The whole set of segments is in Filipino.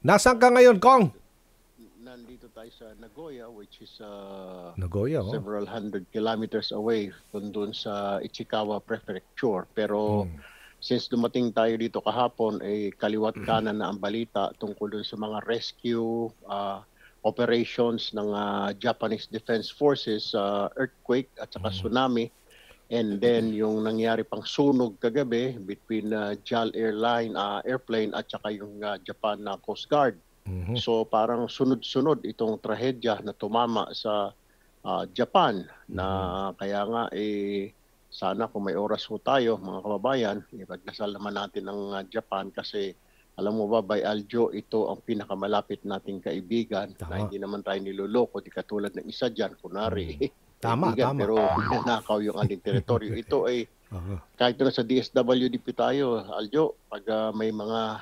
Nasaan ka ngayon, Kong? Nandito tayo sa Nagoya, which is Nagoya, oh. several hundred kilometers away doon sa Ichikawa Prefecture. Pero since dumating tayo dito kahapon, kaliwat kanan na ang balita tungkol dun sa mga rescue operations ng Japanese Defense Forces sa earthquake at saka tsunami. And then yung nangyari pang sunog kagabi between JAL airplane at saka yung Japan Coast Guard. So parang sunod-sunod itong trahedya na tumama sa Japan na kaya nga sana kung may oras ho tayo mga kababayan, ipagdasal naman natin ng Japan kasi alam mo ba, by Aljo, ito ang pinakamalapit nating kaibigan na hindi naman tayo niloloko, di katulad ng isa dyan, kunwari. Kaibigan, Tama. pero nanakaw yung ating teritoryo. Ito ay kahit na sa DSWD tayo, Aljo, pag may mga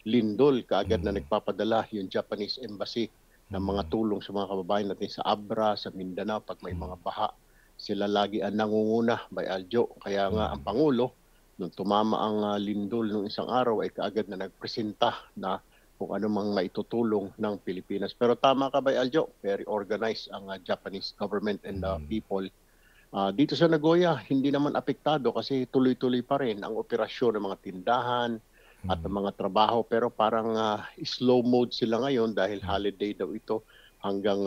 lindol, kaagad na nagpapadala yung Japanese Embassy ng mga tulong sa mga kababayan natin sa Abra, sa Mindanao, pag may mga baha. Sila lagi ang nangunguna by Aljo. Kaya nga ang Pangulo, nung tumama ang lindol nung isang araw, ay kaagad na nagpresenta na kung ano mang maitutulong ng Pilipinas. Pero tama ka by Aljo, very organized ang Japanese government and people. Dito sa Nagoya, hindi naman apektado kasi tuloy-tuloy pa rin ang operasyon ng mga tindahan at ang mga trabaho. Pero parang slow mode sila ngayon dahil holiday daw ito hanggang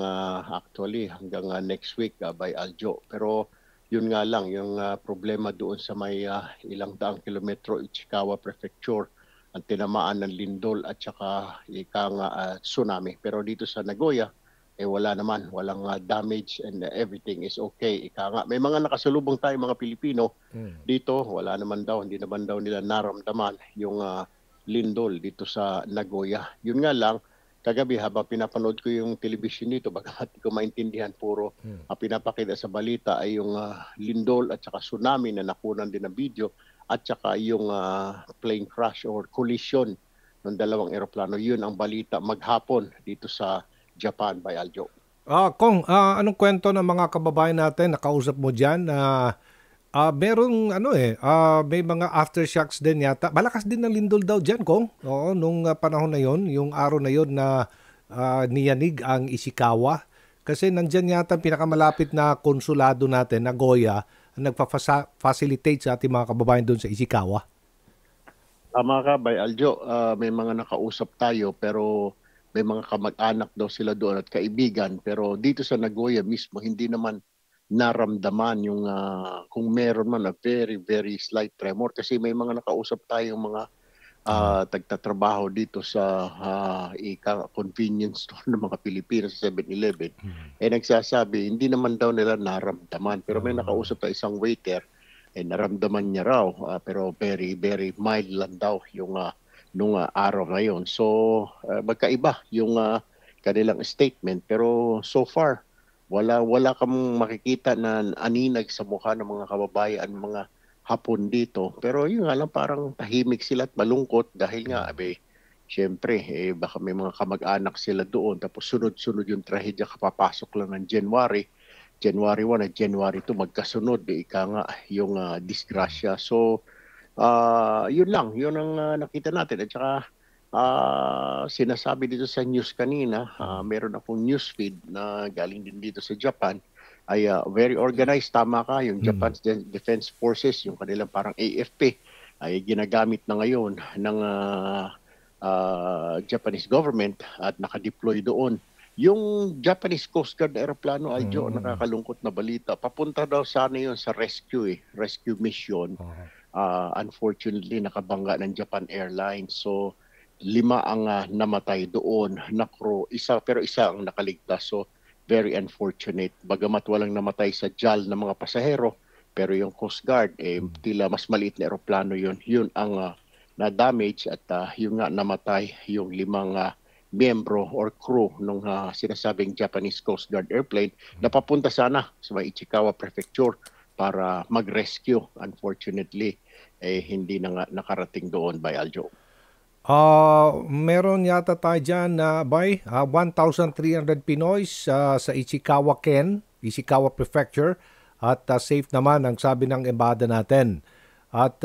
hanggang next week by Aljo. Pero yun nga lang, yung problema doon sa may ilang daang kilometro Ichikawa Prefecture, ang tinamaan ng lindol at saka tsunami. Pero dito sa Nagoya, wala naman, walang damage and everything is okay. May mga nakasalubong tayong mga Pilipino dito, wala naman daw, hindi naman daw nila naramdaman yung lindol dito sa Nagoya. Yun nga lang, kagabi habang pinapanood ko yung television dito, bagamat di ko maintindihan, puro pinapakita sa balita ay yung lindol at saka tsunami na nakunan din ng video at saka yung plane crash or collision ng dalawang eroplano. Yun ang balita maghapon dito sa Japan by Aljo. Kong, anong kwento ng mga kababayan natin nakausap mo dyan na merong may mga aftershocks din yata. Malakas din ng lindol daw dyan, Kong. Oo, nung panahon na yon, yung araw na yon na niyanig ang Ishikawa. Kasi nandyan yata pinakamalapit na konsulado natin, Nagoya, ang nagpa-facilitate sa ating mga kababayan doon sa Ishikawa. Tama ka, by Aljo. May mga nakausap tayo pero may mga kamag-anak daw sila doon at kaibigan. Pero dito sa Nagoya mismo, hindi naman naramdaman yung kung meron man a very, very slight tremor. Kasi may mga nakausap tayong mga tagtatrabaho dito sa convenience store ng mga Pilipino sa 7-Eleven. Nagsasabi, hindi naman daw nila naramdaman. Pero may nakausap tayo isang waiter, naramdaman niya raw. Pero very, very mild lang daw yung nung araw na yun. So, magkaiba yung kanilang statement. Pero so far, wala kang makikita na aninag sa mukha ng mga kababayan, mga Hapon dito. Pero yun nga lang, parang tahimik sila at malungkot dahil nga, syempre, baka may mga kamag-anak sila doon. Tapos sunod-sunod yung trahedya, kapapasok lang ng January 1 at January 2, magkasunod. Ika nga yung disgrasya. So, yun lang, yun ang nakita natin. At saka, sinasabi dito sa news kanina, meron akong news feed na galing din dito sa Japan, ay very organized. Tama ka, yung Japan's Defense Forces, yung kanilang parang AFP, ay ginagamit na ngayon ng Japanese government at nakadeploy doon. Yung Japanese Coast Guard aeroplano, Aljo, nakakalungkot na balita. Papunta daw sana yun sa rescue mission. Unfortunately, nakabangga ng Japan Airlines. So, 5 ang namatay doon na crew. Pero isa ang nakaligtas. So, very unfortunate. Bagamat walang namatay sa JAL ng mga pasahero, pero yung Coast Guard, tila mas maliit na aeroplano yun. Yun ang na-damage at yung nga namatay yung 5 miyembro or crew ng sinasabing Japanese Coast Guard airplane na papunta sana sa Ichikawa Prefecture para mag-rescue. Unfortunately, hindi na nga nakarating doon by Aljo. Meron yata tayo dyan na 1,300 Pinoy sa Ishikawa Prefecture at safe naman ang sabi ng embahada natin. At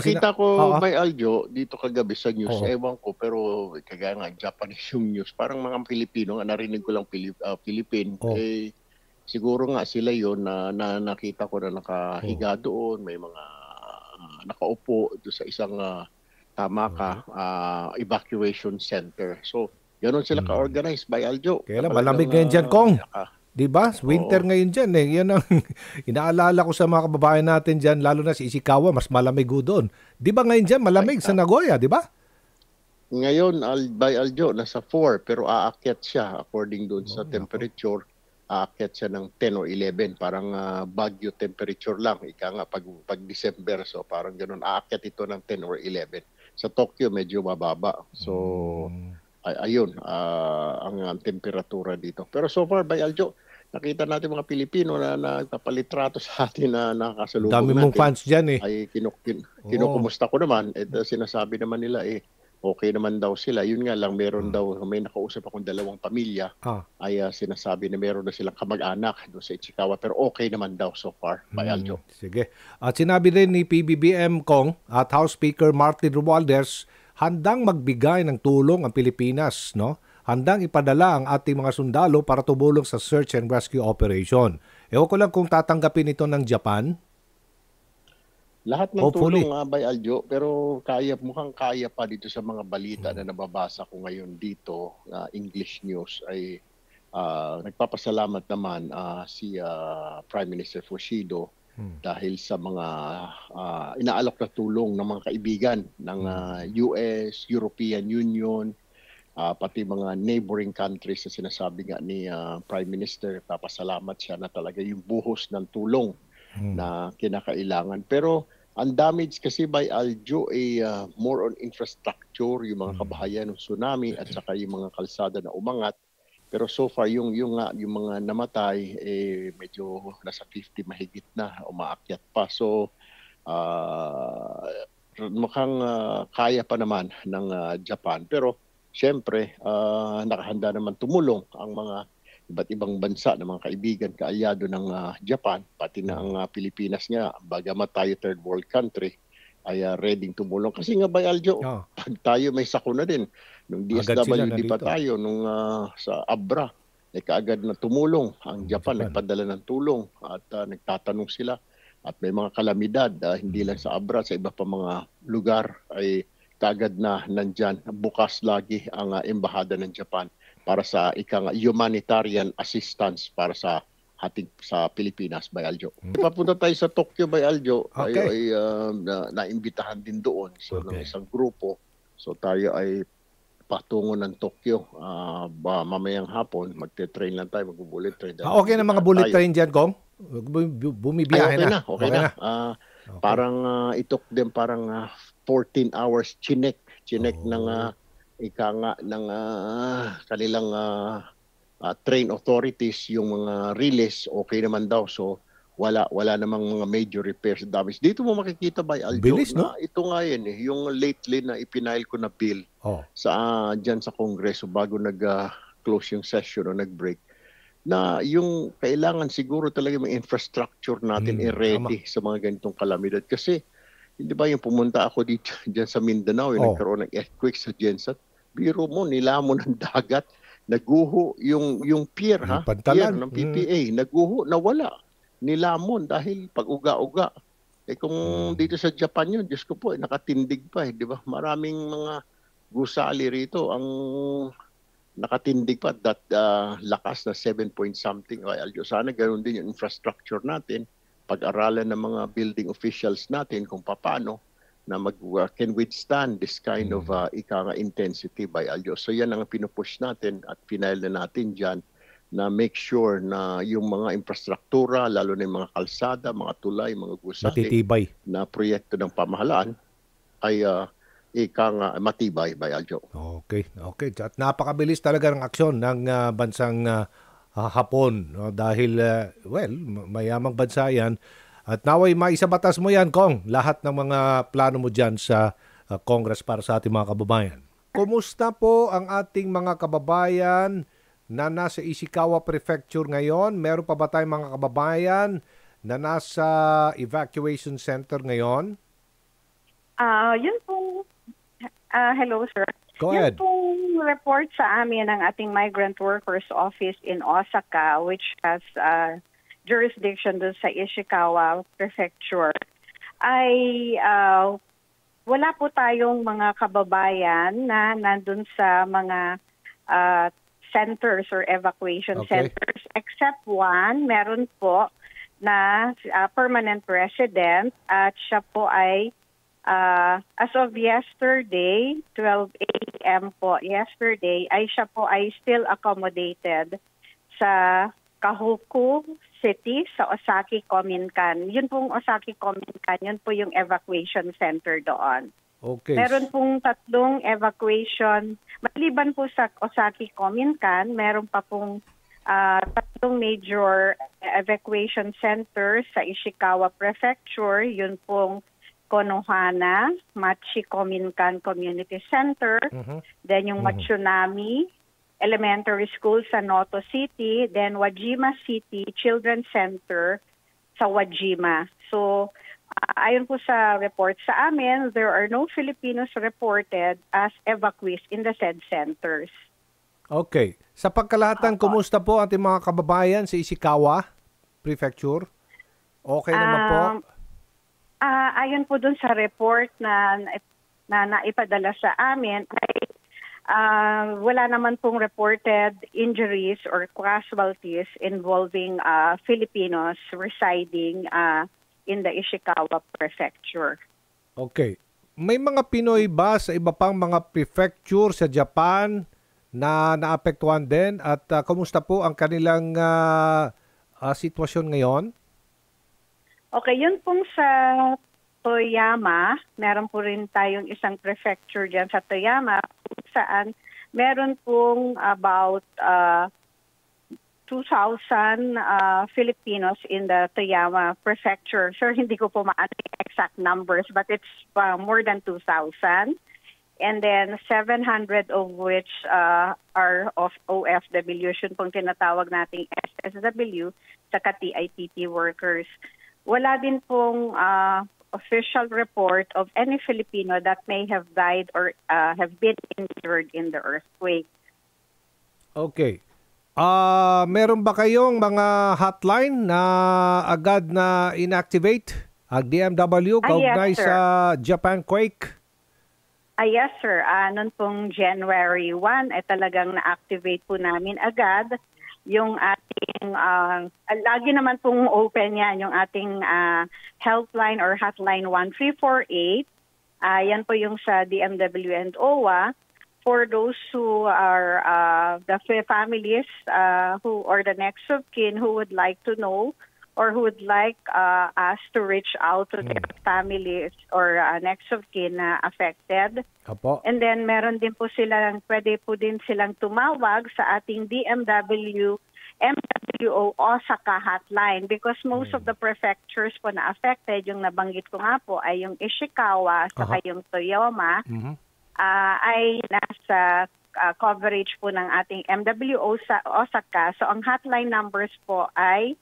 Nakita ko Oo. by Aljo dito kagabi sa news, Oo. ewan ko pero kagaya nga Japanese yung news, parang mga Pilipino nga narinig ko lang Philippine, Oh. siguro nga sila yon na nakita ko na Oh. nakahiga doon, may mga nakaupo doon sa isang tama Oo. ka, evacuation center. So, gano'n sila Hmm. ka-organize by Aljo Kaya na lang, talagang malamig ngayon dyan, Kong. naka 'Di ba? Winter oo. ngayon dyan eh. Yan ang inaalala ko sa mga kababayan natin dyan, lalo na si Ishikawa, mas malamig ho doon. 'Di ba ngayon dyan, Ay, malamig sa Nagoya, 'di ba? ngayon, by Aljo, nasa 4, pero aakyat siya according doon sa Oh, nako. temperature. Aakyat siya ng 10 o 11, parang Baguio temperature lang. Ika nga, pag December, so parang ganun, aakyat ito ng 10 or 11. Sa Tokyo, medyo mababa. So, Hmm. ayun, ang temperatura dito. Pero so far, by Aljo, nakita natin mga Pilipino na nagpapalitrato sa atin na Ang nakasalubong dami mong natin fans dyan eh. ay Oo. kinukumusta ko naman. Sinasabi naman nila okay naman daw sila. Yun nga lang, meron Ah. daw, may nakausap akong dalawang pamilya Ah. ay sinasabi na meron na silang kamag-anak doon sa Ichikawa pero okay naman daw so far by Aljo. Sige. At sinabi rin ni PBBM Kong at House Speaker Martin Romualdez, handang magbigay ng tulong ang Pilipinas, no? Handang ipadala ang ating mga sundalo para tumulong sa search and rescue operation. Ewan ko lang kung tatanggapin ito ng Japan. Lahat ng tulong Hopefully. by Aljo pero mukhang kaya pa dito sa mga balita na nababasa ko ngayon dito English news ay nagpapasalamat naman si Prime Minister Fushida dahil sa mga inaalok na tulong ng mga kaibigan ng US, European Union, pati mga neighboring countries na sinasabi nga ni Prime Minister, papasalamat siya na talaga yung buhos ng tulong na kinakailangan. Pero ang damage kasi by Aljo ay more on infrastructure, yung mga kabahayan ng tsunami at saka yung mga kalsada na umangat. Pero so far yung mga namatay medyo nasa 50 mahigit na, umaakyat pa. So mukhang kaya pa naman ng Japan. Pero siyempre nakahanda naman tumulong ang mga iba't ibang bansa ng mga kaibigan, kaalyado ng Japan, pati na ang Pilipinas nga, bagamat tayo third world country, ay ready tumulong. Kasi nga by Aljo, Oh, pag tayo may sakuna din, nung agad sila DSWD pa nandito. tayo, nung sa Abra, kaagad na tumulong. Ang Japan, Japan. nagpadala ng tulong at nagtatanong sila. At may mga kalamidad, hindi lang sa Abra, sa iba pa mga lugar, ay kaagad na nandyan. Bukas lagi ang embahada ng Japan para sa humanitarian assistance para sa Pilipinas by Aljo. Papunta tayo sa Tokyo by Aljo. Tayo Okay. ay naimbitahan din doon ng Okay. isang grupo. So tayo ay patungo ng Tokyo. Mamayang hapon, magte-train lang tayo, mag-bullet train. Okay na mga bullet train dyan, Kong? Ay, Bumibiyahe okay na. na, okay Okay na. na. Okay. Parang it took them parang 14 hours chinek ng Oh. ika nga ng kanilang train authorities yung mga release, okay naman daw. So wala namang mga major repairs damage. Dito mo makikita by Aljo Bilis, na no? ito nga yan yung lately na ipinail ko na bill Oh. sa diyan sa Kongreso bago nag-close yung session o nag-break na yung kailangan siguro talaga may infrastructure natin Tama. ready sa mga ganitong kalamidad. Kasi, hindi ba yung pumunta ako dito dyan sa Mindanao, yung Oh. nagkaroon ng earthquake sa Gensan, biro mo, nilamon ng dagat, naguho yung pier, Yung pier pantalan. ng PPA, naguho, nawala, nilamon dahil pag-uga-uga. Kung dito sa Japan yun, Diyos ko po, nakatindig pa di ba? Maraming mga gusali rito ang nakatindig pa that lakas na 7 point something. Ay, Aljo, sana ganoon din yung infrastructure natin, pag-aralan ng mga building officials natin kung paano na can withstand this kind of intensity by Aljo. So yan ang pinupush natin at final na natin dyan na make sure na yung mga infrastruktura, lalo na yung mga kalsada, mga tulay, mga gusali Matitibay. na proyekto ng pamahalaan ay matibay by Aljo. Okay. Okay. At napakabilis talaga ng aksyon ng bansang Hapon, no? Dahil, mayamang bansa yan. At naway maisabatas mo yan, Kong, lahat ng mga plano mo dyan sa Congress para sa ating mga kababayan. Kumusta po ang ating mga kababayan na nasa Ishikawa Prefecture ngayon? Meron pa ba tayong mga kababayan na nasa evacuation center ngayon? Yun pong, hello sir. Go Yun ahead. pong report sa amin ng ating Migrant Workers Office in Osaka, which has jurisdiction dun sa Ishikawa Prefecture, ay wala po tayong mga kababayan na nandun sa mga centers or evacuation Okay. centers, except one, meron po na permanent resident at siya po ay as of yesterday, 12 a.m. po yesterday, ay siya po ay still accommodated sa Kahoku City sa Osaki Kominkan. Yun pong Osaki Kominkan, yun po yung evacuation center doon. Okay. Meron pong 3 evacuation. Maliban po sa Osaki Kominkan, meron pa pong 3 major evacuation centers sa Ishikawa Prefecture. Yun pong Konohana, Machi Kominkan Community Center, then yung Matsunami Elementary School sa Noto City, then Wajima City Children's Center sa Wajima. So, ayon po sa report sa amin, there are no Filipinos reported as evacuees in the said centers. Okay. Sa pagkalahatan, kumusta po ating mga kababayan sa Ishikawa Prefecture? Okay naman po? Ayon po dun sa report na naipadala sa amin, ay wala naman pong reported injuries or casualties involving Filipinos residing in the Ishikawa Prefecture. Okay. May mga Pinoy ba sa iba pang mga prefecture sa Japan na naapektuhan din? At kumusta po ang kanilang sitwasyon ngayon? Okay, yun pong sa Toyama, meron po rin tayong isang prefecture dyan sa Toyama kung saan meron pong about 2,000 Filipinos in the Toyama Prefecture. Sir, hindi ko po maano yung exact numbers, but it's more than 2,000. And then 700 of which are of OFW, yun pong tinatawag nating SSW, saka TIPP workers. Wala din pong official report of any Filipino that may have died or have been injured in the earthquake. Okay. Meron ba kayong mga hotline na agad na inactivate ang DMW kaugnay yes, sir. sa Japan quake? Yes, sir. Noon pong January 1, ay talagang na-activate po namin agad yung ating, lagi naman pong open yan, yung ating helpline or hotline 1348. Yan po yung sa DMW and OWA. For those who are the families who or the next of kin who would like to know or who would like us to reach out to their families or next of kin na affected. Apo. And then meron din po silang, pwede po din silang tumawag sa ating MWO Osaka hotline because most of the prefectures po na affected, yung nabanggit ko nga po ay yung Ishikawa saka yung Toyama, ay nasa coverage po ng ating MWO sa Osaka. So ang hotline numbers po ay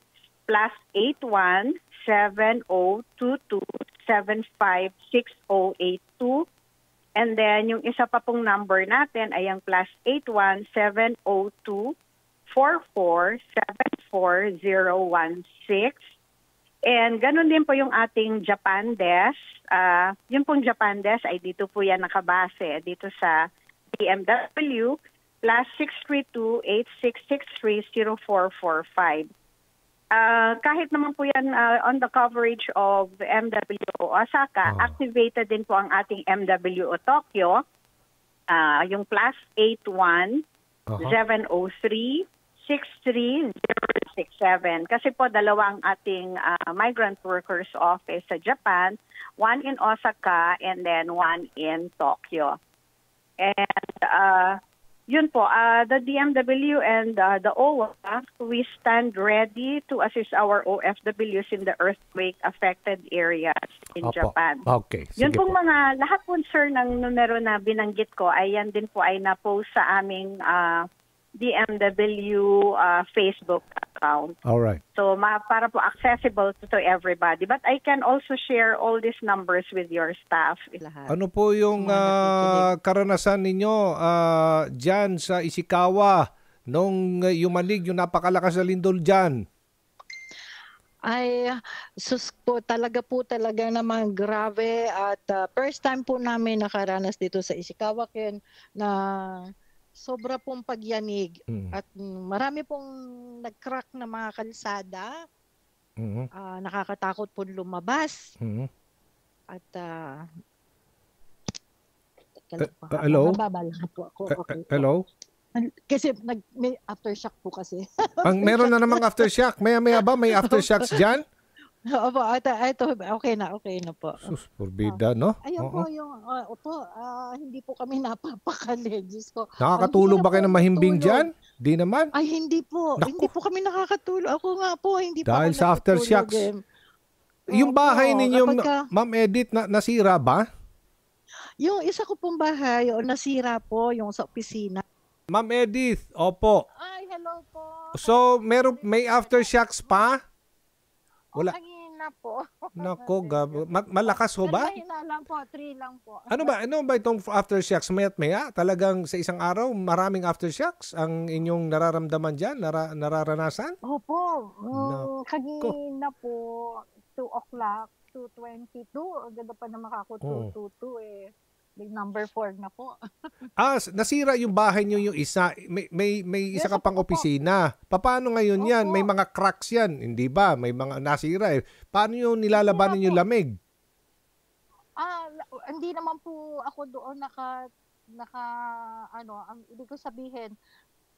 +81-7022-756082. And then yung isa pa pong number natin ay ang +81-702-44-74016. And ganun din po yung ating Japan desk. Yung pong Japan desk ay dito po yan nakabase dito sa DMW +632-8663-0445. Kahit naman po yan on the coverage of MWO Osaka, activated din po ang ating MWO Tokyo, yung +81-703-63067. Kasi po dalawa ang ating migrant workers office sa Japan, one in Osaka and then one in Tokyo. And yun po, the DMW and the OWA, we stand ready to assist our OFWs in the earthquake-affected areas in Japan. Okay. Yun Sige pong po. mga, lahat po sir ng numero na binanggit ko, ay yan din po ay na-post sa aming DMW Facebook account. All right. So para po accessible to everybody. But I can also share all these numbers with your staff. Lahat. Ano po yung Sa mga nakikinig. karanasan ninyo dyan sa Ishikawa nung yumanig yung napakalakas na lindol dyan? Ay, sus po, talaga naman grabe at first time po namin nakaranas dito sa Ishikawa Ken na sobra pong pagyanig at marami pong nag-crack na mga kalsada. Mhm. Nakakatakot po lumabas Mhm. at Hello? Mababala po ako. Okay po. Hello? Kasi may aftershock po kasi. Meron na namang aftershock. Maya-maya ba may aftershocks dyan? Opo, ito, okay na po. Sus, porbida, no? Ayun Oo. po yung, hindi po kami napapakali. Diyos ko. Nakakatulog ba kayo ng mahimbing dyan? Di naman. Ay, hindi po. Naku. Hindi po kami nakakatulog. Ako nga po, hindi po Dahil ako sa nakatulog. aftershocks. Yung Opo, bahay ninyo, kapagka- Ma'am Edith, nasira ba? Yung isa ko pong bahay, nasira po yung sa opisina. Ma'am Edith, opo. Ay, hello po. So, may aftershocks pa? Wala. Kanina po. Nako, malakas ho ba? Kanina lang po, 3 lang po. Ano ba itong aftershocks? Maya't maya? Talagang sa isang araw, maraming aftershocks ang inyong nararamdaman dyan, nararanasan? Opo. Nako. Kanina po, 2 o'clock, 2:22. Ang ganda pa naman ako, 2:22 eh. Big number 4 na po. Nasira yung bahay niyo yung isa. May isa ka pang opisina. Paano ngayon yan? Opo. May mga cracks yan, hindi ba? May mga nasira eh. Paano yung nilalabanan yung lamig? Hindi naman po ako doon ang ibig ko sabihin,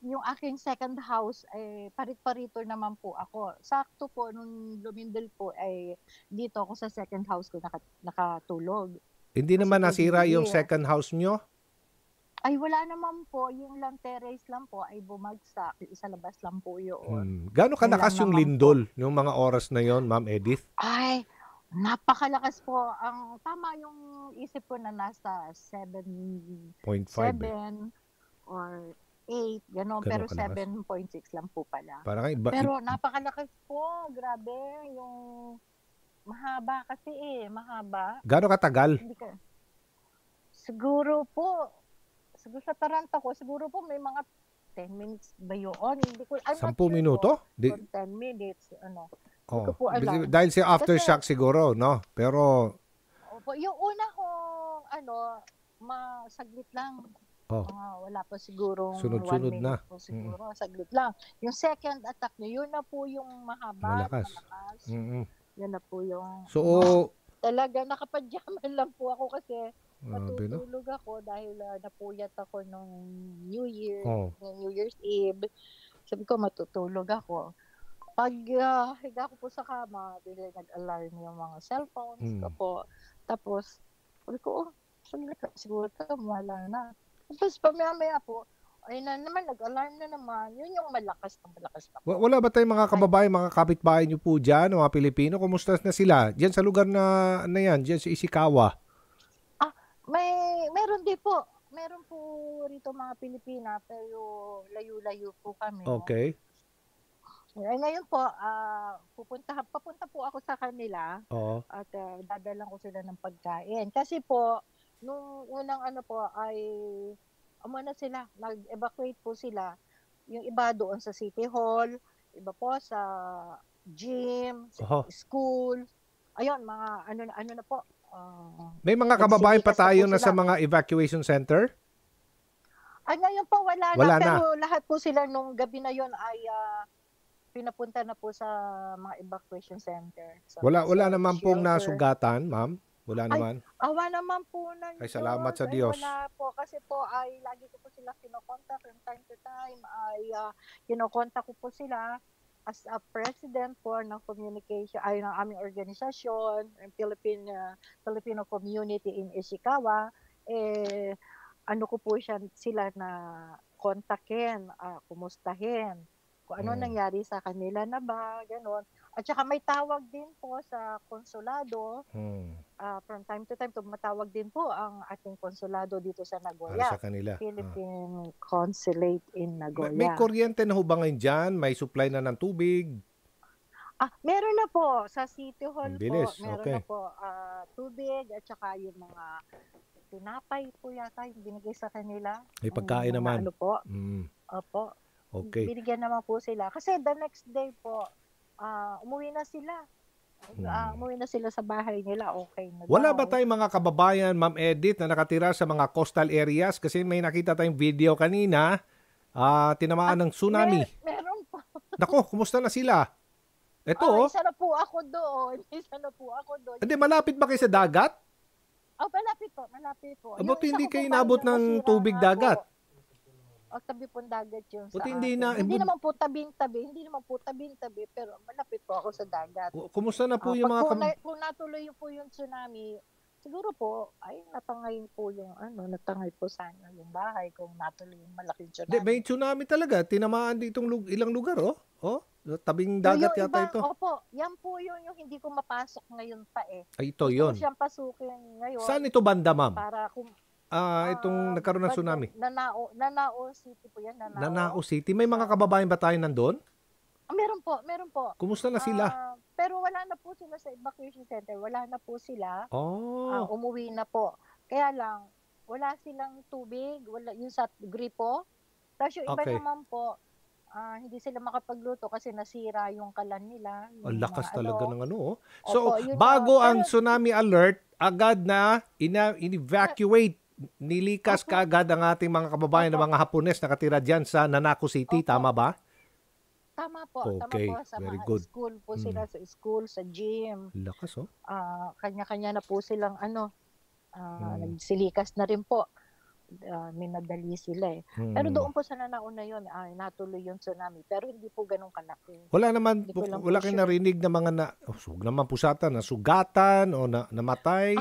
yung aking second house ay parit-parito naman po ako. Sakto po nung lumindol po ay dito ako sa second house ko nakatulog. Hindi Kasi naman nasira yung hindi. second house nyo? Ay wala naman po, yung lang terrace lang po ay bumagsak. Isa labas lang po yun. Gano'ng kalakas Yun lang yung naman lindol yung mga oras na yon, Ma'am Edith? Ay, napakalakas po. Ang tama yung isip ko na nasa 0.5 or 8, gano'n. Ganun Pero kalakas. 7.6 lang po pala. Parang iba. Pero napakalakas po. Grabe. Yung mahaba kasi mahaba. Gano'ng katagal? Hindi ka... Siguro sa Taranto ko, siguro po may mga 10 minutes ba yun? Hindi ko, I'm 10 not sure minuto? po. 10 minutes, Hindi ko po alam. Dahil sa aftershock siguro, no? Pero, Opo, yung una ko, saglit lang. Oh. Wala pa sigurong Sunod-sunod 1 na. minute po siguro. Saglit lang. Yung second attack niyo, yun na po yung mahaba. Malakas. Yun na po yung... so, Talaga, nakapadyaman lang po ako kasi grabe, no? matutulog ako dahil napuyat ako nung New Year, Oh. New Year's Eve. Sabi ko, matutulog ako. Pag higa ko po sa kama, bigla nag-alarm yung mga cellphones ko po. Tapos, sabi ko, siguro wala na. Tapos pamaya-maya po, ay na naman, nag-alarm na naman. Yun yung malakas na po. Wala ba tayong mga kababayan, mga kapitbahay niyo po dyan, mga Pilipino? Kumusta na sila? Diyan sa lugar na yan, diyan sa Ishikawa. Meron din po. Meron po rito mga Pilipina, pero layo-layo po kami. Okay. Ngayon po, papunta po ako sa kanila Oo. at dadalan ko sila ng pagkain. Kasi po, nung unang ay sila, nag-evacuate po sila. Yung iba doon sa City Hall, iba po sa gym, sa school. Ayun, mga ano na po. May mga kababayan pa nagsilikas na tayo po na sa sila. mga evacuation center? Ngayon po wala Wala na, na. pero lahat po sila nung gabi na yon ay pinapunta na po sa mga evacuation center. Wala naman pong shelter. nasugatan, ma'am? Wala naman? Awa naman po ng Ay, salamat sa Diyos. Wala po, kasi po ay lagi ko po sila kinokontak from time to time. Kinokontak ko po sila as a president po ng communication, ng aming organisasyon, ng Filipino community in Ishikawa. Ano ko po sila na kontakin, kumustahin, kung ano nangyari sa kanila na ba, gano'n. At saka may tawag din po sa konsulado. Hmm. From time to time, tumatawag din po ang ating konsulado dito sa Para Nagoya. sa kanila. Philippine Consulate in May Nagoya. kuryente na ho ba ngayon dyan? May supply na ng tubig? Meron na po sa City Hall Ang bilis, po. Meron okay. na po tubig at saka yung mga tinapay po yata yung binigay sa kanila. May pagkain Yung mga naman. Ano po. Mm, Opo. okay. Binigyan naman po sila. Kasi the next day po, umuwi na sila. Umuwi na sila sa bahay nila. Okay na Wala daw. ba tayong mga kababayan, Ma'am Edith, na nakatira sa mga coastal areas? Kasi may nakita tayong video kanina, tinamaan ng tsunami. Meron po. Nako, kumusta na sila? Ito, Isa na po ako doon. Hindi, malapit ba kayo sa dagat? Malapit po. Malapit po. Buti Yung isa hindi ko kayo po, inabot parang ng nasira tubig nga dagat. po. Tabi pong dagat yun sa Buti akin. hindi na- Hindi naman po tabing-tabi. Hindi naman po tabing-tabi. Pero malapit po ako sa dagat. Kumusta na po yung mga... Kung natuloy po yung tsunami, siguro po, ay natangay po yung natangay po sana yung bahay kung natuloy yung malaking Hindi, tsunami. may tsunami talaga. Tinamaan ditong ilang lugar, oh. Oh, tabing dagat Yung yata iba, ito. Opo, yan po yung hindi ko mapasok ngayon pa eh. Ay, ito Gusto yon. ko siyang pasukin ngayon. Saan ito banda, ma'am? Para kung Itong nagkaroon ng tsunami. Nanao City po yan. Nanao City. May mga kababayan ba tayo nandun? Meron po. Kumusta na sila? Pero wala na po sila sa evacuation center. Wala na po sila. Oh, Umuwi na po. Kaya lang, wala silang tubig. Wala, yung sa gripo. Tapos yung iba Okay. naman po, hindi sila makapagluto kasi nasira yung kalan nila. ang lakas talaga ng ano, oh. Opo, So, yun bago na. ang tsunami alert, agad na in-evacuate, nilikas kaagad ang ating mga kababayan ng mga Hapones nakatira dyan sa Nanako City. Opo. Tama ba? Tama po. Okay, Tama po. Sa very mga good. school po sila. Sa school, sa gym. Lakas, oh. Kanya-kanya na po silang nagsilikas na rin po. May nadali sila eh. Pero doon po sa Nanao na yun, natuloy yung tsunami. Pero hindi po ganun kalaki. Wala naman, Hindi ko lang wala po kayong sure. narinig na mga huwag naman pusatan, nasugatan o namatay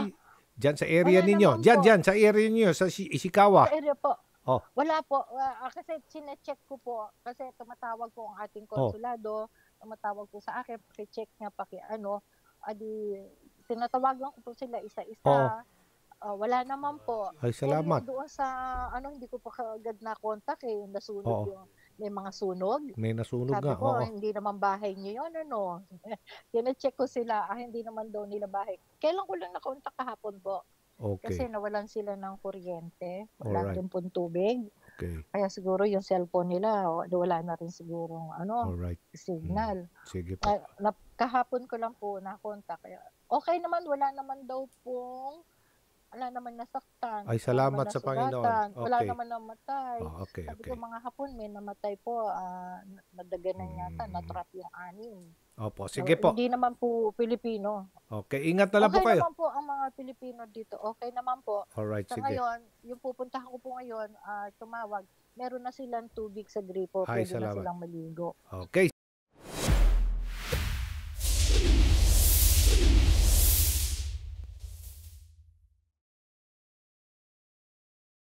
dyan sa area Wala ninyo. naman Dyan, po. dyan, sa area ninyo, sa Ishikawa. Sa area po. Oh. Wala po. Kasi sinecheck ko po. Kasi tumatawag po ang ating konsulado. Tumatawag po sa akin. Paki-check niya, tinatawagan ko po sila isa-isa. Wala naman po. Ay, salamat. Pero doon sa, hindi ko pa kaagad na contact eh. Nasunog Oo. may mga sunog. May nasunog Sabi nga. ko, Oo. hindi naman bahay niyo yun, Tine-check ko sila, hindi naman daw nila bahay. Kailan ko lang na-contact kahapon po. Kasi Okay. nawalan sila ng kuryente. Wala Alright. rin pong tubig. Okay. Kaya siguro yung cellphone nila, wala na rin siguro Alright. signal. Sige po. Kahapon ko lang po na-contact. Kaya, okay naman, wala naman nasaktan. Ay, salamat wala naman sa Panginoon. nasugatan, Wala Okay. naman namatay. Okay, Sabi okay. ko mga hapon, may namatay po. Nadaganan yata, natrap yung 6. Opo, sige po. Hindi naman po Pilipino. Okay, ingat na lang po Okay kayo. naman po ang mga Pilipino dito. Okay naman po. Alright, Sa sige. ngayon, yung pupuntahan ko po ngayon, tumawag, meron na silang tubig sa gripo. Ay, Pwede na salamat. silang maligo. Okay.